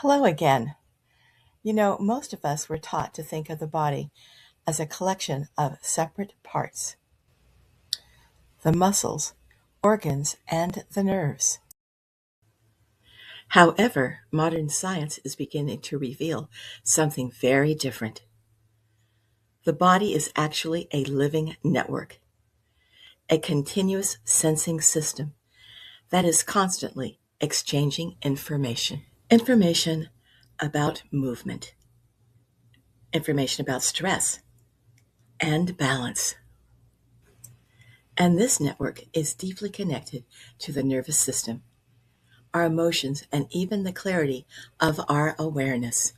Hello again. Most of us were taught to think of the body as a collection of separate parts: the muscles, organs, and the nerves. However, modern science is beginning to reveal something very different. The body is actually a living network, a continuous sensing system that is constantly exchanging information. Information about movement, information about stress, and balance. And this network is deeply connected to the nervous system, our emotions, and even the clarity of our awareness.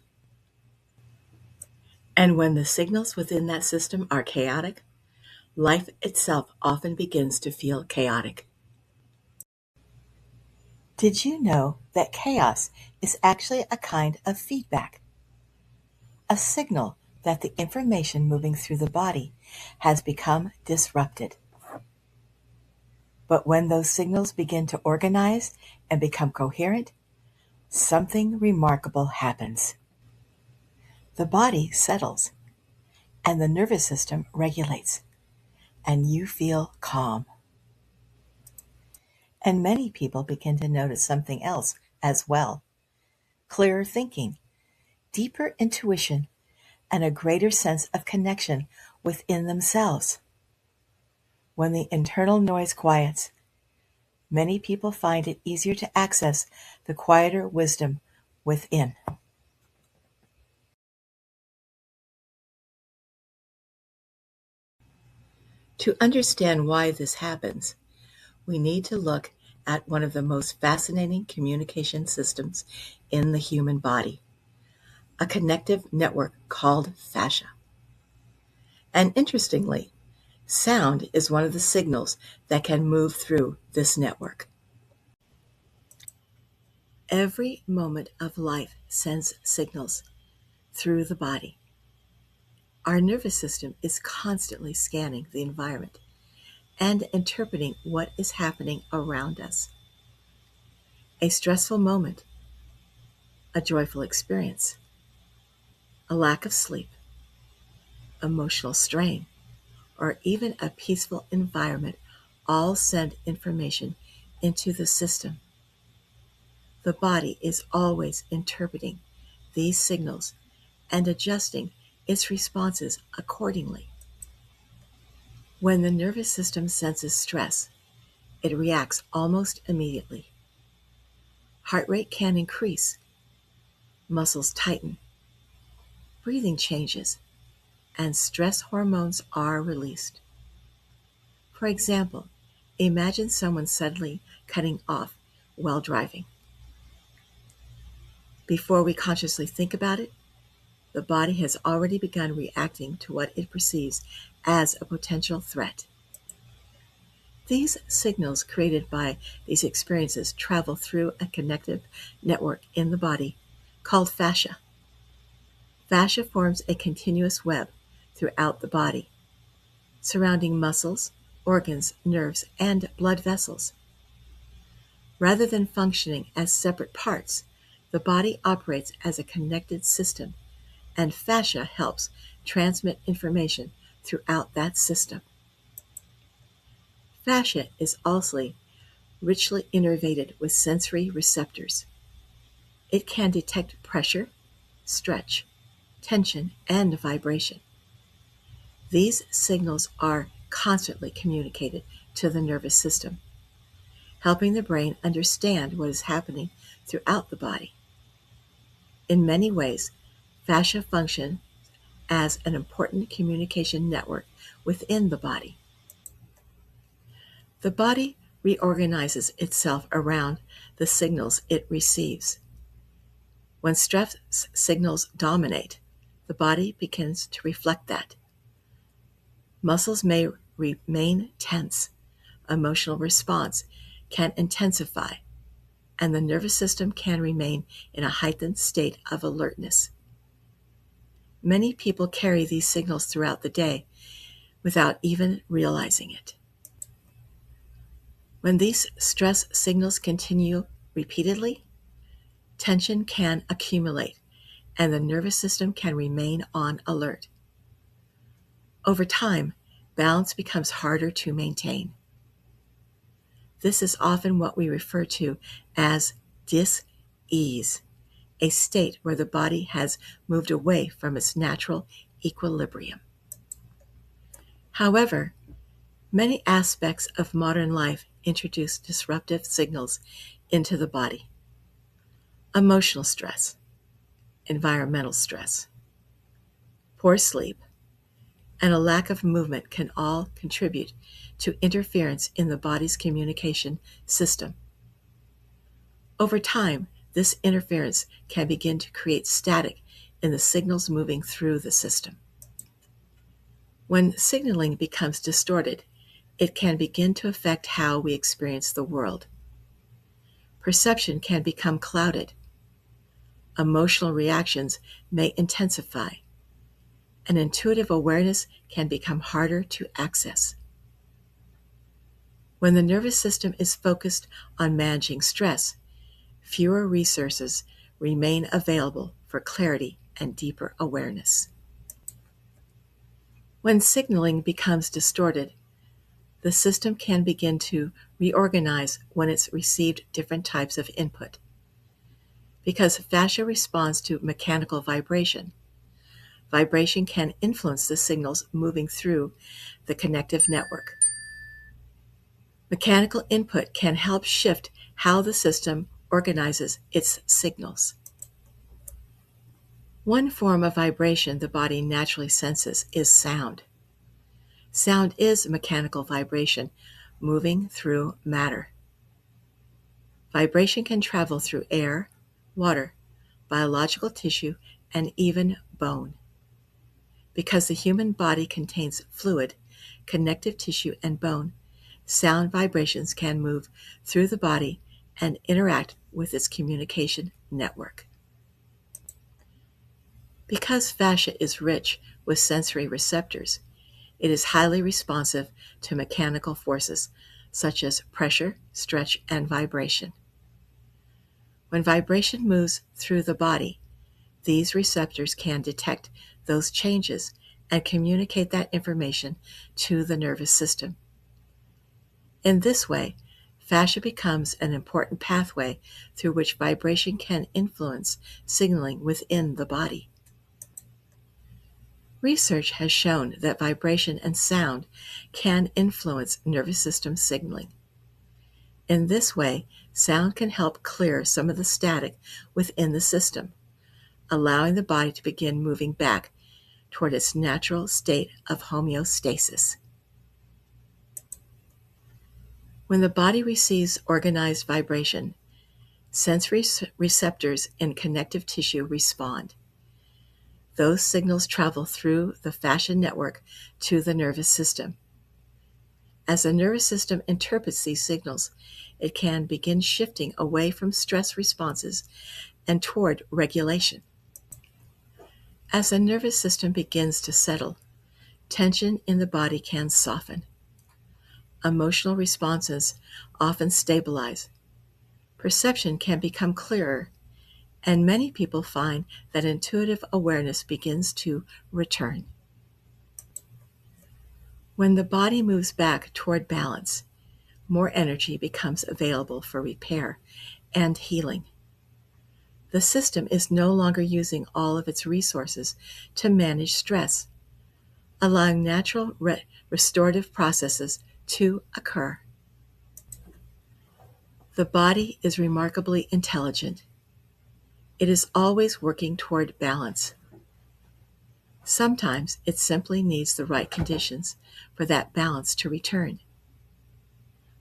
And when the signals within that system are chaotic, life itself often begins to feel chaotic. Did you know that chaos is actually a kind of feedback? A signal that the information moving through the body has become disrupted. But when those signals begin to organize and become coherent, something remarkable happens. The body settles, and the nervous system regulates, and you feel calm. And many people begin to notice something else as well: clearer thinking, deeper intuition, and a greater sense of connection within themselves. When the internal noise quiets, many people find it easier to access the quieter wisdom within. To understand why this happens, we need to look at one of the most fascinating communication systems in the human body, a connective network called fascia. And interestingly, sound is one of the signals that can move through this network. Every moment of life sends signals through the body. Our nervous system is constantly scanning the environment and interpreting what is happening around us. A stressful moment, a joyful experience, a lack of sleep, emotional strain, or even a peaceful environment all send information into the system. The body is always interpreting these signals and adjusting its responses accordingly. When the nervous system senses stress, it reacts almost immediately. Heart rate can increase, muscles tighten, breathing changes, and stress hormones are released. For example, imagine someone suddenly cutting off while driving. Before we consciously think about it, the body has already begun reacting to what it perceives as a potential threat. These signals created by these experiences travel through a connective network in the body called fascia. Fascia forms a continuous web throughout the body, surrounding muscles, organs, nerves, and blood vessels. Rather than functioning as separate parts, the body operates as a connected system, and fascia helps transmit information throughout that system. Fascia is also richly innervated with sensory receptors. It can detect pressure, stretch, tension, and vibration. These signals are constantly communicated to the nervous system, helping the brain understand what is happening throughout the body. In many ways, fascia functions as an important communication network within the body. The body reorganizes itself around the signals it receives. When stress signals dominate, the body begins to reflect that. Muscles may remain tense, emotional response can intensify, and the nervous system can remain in a heightened state of alertness. Many people carry these signals throughout the day without even realizing it. When these stress signals continue repeatedly, tension can accumulate, and the nervous system can remain on alert. Over time, balance becomes harder to maintain. This is often what we refer to as dis-ease, a state where the body has moved away from its natural equilibrium. However, many aspects of modern life introduce disruptive signals into the body. Emotional stress, environmental stress, poor sleep, and a lack of movement can all contribute to interference in the body's communication system. Over time, this interference can begin to create static in the signals moving through the system. When signaling becomes distorted, it can begin to affect how we experience the world. Perception can become clouded. Emotional reactions may intensify, and intuitive awareness can become harder to access. When the nervous system is focused on managing stress, fewer resources remain available for clarity and deeper awareness. When signaling becomes distorted, the system can begin to reorganize when it's received different types of input. Because fascia responds to mechanical vibration, vibration can influence the signals moving through the connective network. Mechanical input can help shift how the system organizes its signals. One form of vibration the body naturally senses is sound. Sound is mechanical vibration moving through matter. Vibration can travel through air, water, biological tissue, and even bone. Because the human body contains fluid, connective tissue, and bone, sound vibrations can move through the body and interact with its communication network. Because fascia is rich with sensory receptors, it is highly responsive to mechanical forces such as pressure, stretch, and vibration. When vibration moves through the body, these receptors can detect those changes and communicate that information to the nervous system. In this way, fascia becomes an important pathway through which vibration can influence signaling within the body. Research has shown that vibration and sound can influence nervous system signaling. In this way, sound can help clear some of the static within the system, allowing the body to begin moving back toward its natural state of homeostasis. When the body receives organized vibration, sensory receptors in connective tissue respond. Those signals travel through the fascia network to the nervous system. As the nervous system interprets these signals, it can begin shifting away from stress responses and toward regulation. As the nervous system begins to settle, tension in the body can soften. Emotional responses often stabilize. Perception can become clearer, and many people find that intuitive awareness begins to return. When the body moves back toward balance, more energy becomes available for repair and healing. The system is no longer using all of its resources to manage stress, allowing natural restorative processes to occur. The body is remarkably intelligent. It is always working toward balance. Sometimes it simply needs the right conditions for that balance to return.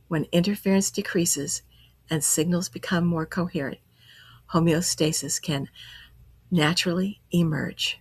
When interference decreases and signals become more coherent, homeostasis can naturally emerge.